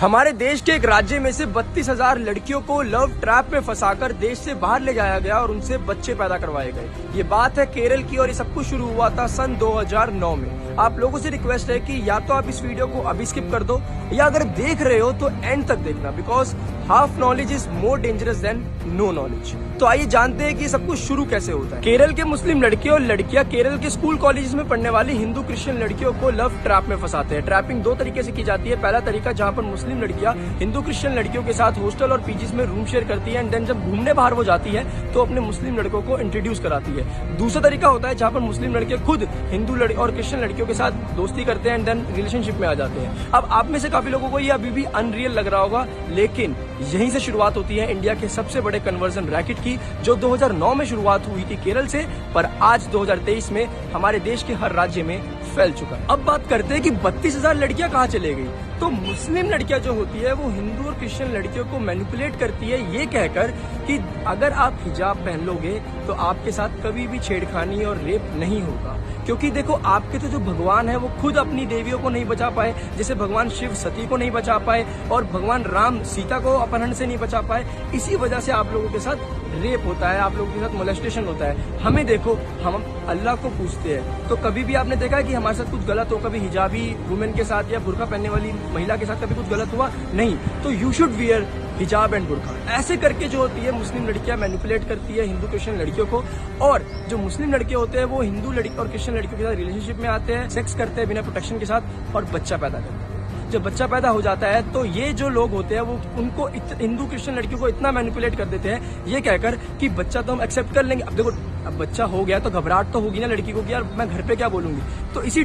हमारे देश के एक राज्य में से 32,000 लड़कियों को लव ट्रैप में फंसाकर देश से बाहर ले जाया गया और उनसे बच्चे पैदा करवाए गए। ये बात है केरल की और ये सब कुछ शुरू हुआ था सन 2009 में। आप लोगों से रिक्वेस्ट है कि या तो आप इस वीडियो को अभी स्किप कर दो या अगर देख रहे हो तो एंड तक देखना, because half knowledge is more dangerous than no knowledge. तो आइए जानते हैं कि ये सब कुछ शुरू कैसे होता है। केरल के मुस्लिम लड़के और लड़कियां केरल के स्कूल कॉलेज में पढ़ने वाली हिंदू क्रिश्चियन लड़कियों को लव ट्रैप में फंसाते हैं। ट्रैपिंग दो तरीके से की जाती है। पहला तरीका जहां पर मुस्लिम लड़कियां हिंदू क्रिश्चियन लड़कियों के साथ हॉस्टल और पीजीज में रूम शेयर करती है एंड देन जब घूमने बाहर वो जाती है तो अपने मुस्लिम लड़कों को इंट्रोड्यूस कराती है। दूसरा तरीका होता है जहां पर मुस्लिम लड़के खुद हिंदू और क्रिश्चियन लड़कियों के साथ दोस्ती करते हैं एंड देन रिलेशनशिप में आ जाते हैं। अब आप में से काफी लोगों को ये अभी भी अनरियल लग रहा होगा, लेकिन यहीं से शुरुआत होती है इंडिया के सबसे बड़े कन्वर्जन रैकेट की, जो 2009 में शुरुआत हुई थी केरल से, पर आज 2023 में हमारे देश के हर राज्य में फैल चुका है। अब बात करते हैं कि 32,000 लड़कियां कहाँ चले गई। तो मुस्लिम लड़कियां जो होती है वो हिंदू और क्रिश्चियन लड़कियों को मैनिपुलेट करती है ये कहकर कि अगर आप हिजाब पहन लोगे तो आपके साथ कभी भी छेड़खानी और रेप नहीं होगा। क्योंकि देखो, आपके तो जो भगवान है वो खुद अपनी देवियों को नहीं बचा पाए, जैसे भगवान शिव सती को नहीं बचा पाए और भगवान राम सीता को अपहरण से नहीं बचा पाए। इसी वजह से आप लोगों के साथ रेप होता है, आप लोगों के साथ मोलेस्टेशन होता है। हमें देखो, हम अल्लाह को पूछते हैं, तो कभी भी आपने देखा है कि हमारे साथ कुछ गलत हो, कभी हिजाबी वुमेन के साथ या बुर्का पहनने वाली महिला के साथ कभी कुछ गलत हुआ? नहीं। तो यू शुड वियर हिजाब एंड बुर्का। ऐसे करके जो होती है मुस्लिम लड़कियां मैनिपुलेट करती है हिंदू क्रिश्चियन लड़कियों को, और जो मुस्लिम लड़के होते हैं वो हिंदू लड़की और क्रिश्चियन लड़कियों के साथ रिलेशनशिप में आते हैं, सेक्स करते हैं बिना प्रोटेक्शन के साथ और बच्चा पैदा करते हैं। जब बच्चा पैदा हो जाता है तो ये जो लोग होते हैं वो उनको हिंदू क्रिश्चियन लड़कियों को इतना मैनिपुलेट कर देते हैं ये कहकर कि बच्चा तो हम एक्सेप्ट कर लेंगे। अब देखो, अब बच्चा हो गया तो घबराहट तो होगी ना लड़की को कि यार मैं घर पे क्या बोलूंगी। तो इसी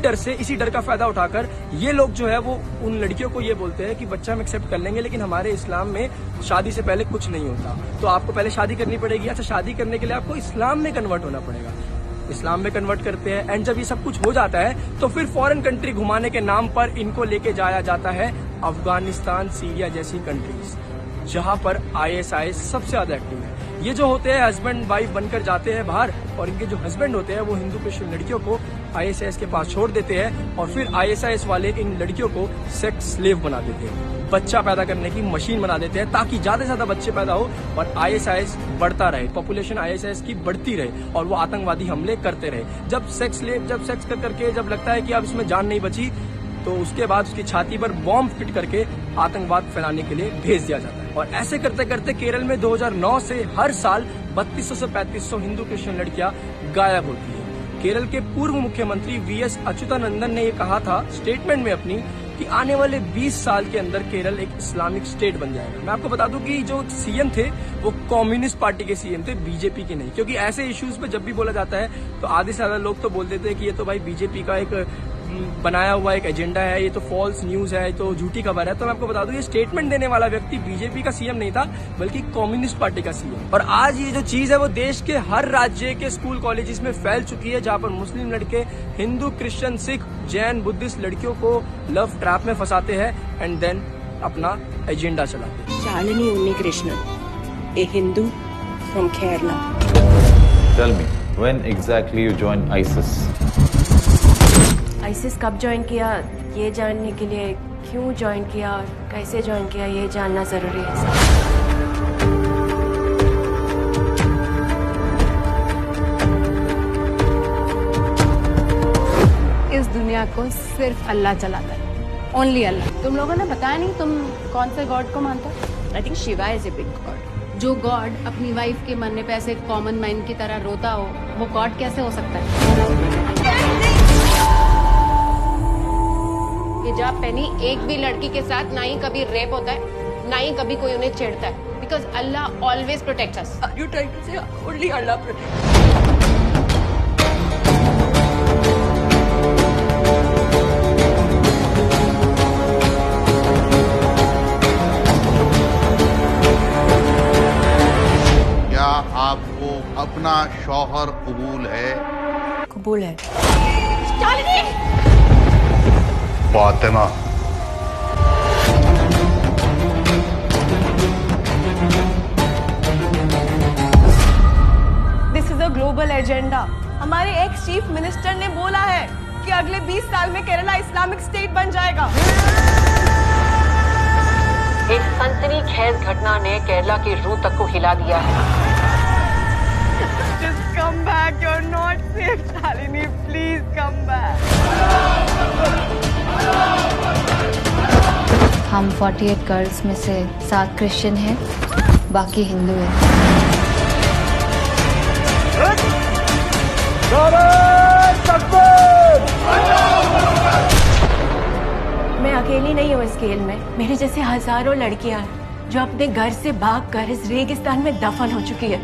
डर का फायदा उठाकर ये लोग जो है वो उन लड़कियों को ये बोलते हैं कि बच्चा हम एक्सेप्ट कर लेंगे, लेकिन हमारे इस्लाम में शादी से पहले कुछ नहीं होता, तो आपको पहले शादी करनी पड़ेगी। अच्छा, शादी करने के लिए आपको इस्लाम में कन्वर्ट होना पड़ेगा। इस्लाम में कन्वर्ट करते हैं एंड जब ये सब कुछ हो जाता है तो फिर फॉरेन कंट्री घुमाने के नाम पर इनको लेके जाया जाता है अफगानिस्तान, सीरिया जैसी कंट्रीज, जहां पर ISIS सबसे ज्यादा एक्टिव है। ये जो होते हैं हस्बैंड वाइफ बनकर जाते हैं बाहर, और इनके जो हस्बैंड होते हैं वो हिंदू क्रिश्चियन लड़कियों को ISIS के पास छोड़ देते हैं और फिर ISIS वाले इन लड़कियों को सेक्स स्लेव बना देते हैं, बच्चा पैदा करने की मशीन बना देते हैं, ताकि ज्यादा से ज्यादा बच्चे पैदा हो और ISIS बढ़ता रहे, पॉपुलेशन ISIS की बढ़ती रहे और वो आतंकवादी हमले करते रहे। जब सेक्स करके जब लगता है कि अब इसमें जान नहीं बची, तो उसके बाद उसकी छाती पर बॉम्ब फिट करके आतंकवाद फैलाने के लिए भेज दिया जाता है। और ऐसे करते करते केरल में 2009 से हर साल 3200 से 3500 हिंदू क्रिश्चियन लड़कियां गायब होती है। केरल के पूर्व मुख्यमंत्री VS अच्युतानंदन ने ये कहा था स्टेटमेंट में अपनी कि आने वाले 20 साल के अंदर केरल एक इस्लामिक स्टेट बन जाएगा। मैं आपको बता दूं कि जो सीएम थे वो कम्युनिस्ट पार्टी के सीएम थे, बीजेपी के नहीं, क्योंकि ऐसे इश्यूज पे जब भी बोला जाता है तो आधे से ज्यादा लोग तो बोल देते हैं कि ये तो भाई बीजेपी का एक बनाया हुआ एक एजेंडा है, ये तो फॉल्स न्यूज है, ये तो झूठी खबर है। तो मैं आपको बता दूं ये स्टेटमेंट देने वाला व्यक्ति बीजेपी का सीएम नहीं था, बल्कि कम्युनिस्ट पार्टी का सीएम। और आज ये जो चीज है वो देश के हर राज्य के स्कूल कॉलेजेस में फैल चुकी है, जहां पर मुस्लिम लड़के हिंदू, क्रिश्चियन, सिख, जैन, बुद्धिस्ट लड़कियों को लव ट्रैप में फंसाते हैं एंड देन अपना एजेंडा चलाते हैं। Shalini Unnikrishnan, a Hindu from Kerala. Tell me, when exactly you joined ISIS? ISIS कब ज्वाइन किया ये जानने के लिए, क्यों ज्वाइन किया और कैसे ज्वाइन किया ये जानना जरूरी है। इस दुनिया को सिर्फ अल्लाह चलाता है, ओनली अल्लाह। तुम लोगों ने बताया नहीं तुम कौन से गॉड को मानते हो? I think Shiva is a big God. जो गॉड अपनी वाइफ के मरने पे ऐसे कॉमन मैन की तरह रोता हो, वो गॉड कैसे हो सकता है? हिजाब पहनी एक भी लड़की के साथ ना ही कभी रेप होता है, ना ही कभी कोई उन्हें छेड़ता है, because Allah always protects us. You trying to say only Allah protect. क्या आपको अपना शौहर कबूल है? कबूल है। Fatima, this is a global agenda. हमारे एक्स चीफ मिनिस्टर ने बोला है कि अगले 20 साल में केरला इस्लामिक स्टेट बन जाएगा। खेद घटना ने केरला की रूह तक को हिला दिया है। Just come back. You're not safe, Shalini. Please come back. हम 48 गर्ल्स में से 7 क्रिश्चियन हैं, बाकी हिंदू हैं। मैं अकेली नहीं हूँ इस खेल में। मेरे जैसे हजारों लड़कियां हैं जो अपने घर से भागकर इस रेगिस्तान में दफन हो चुकी है।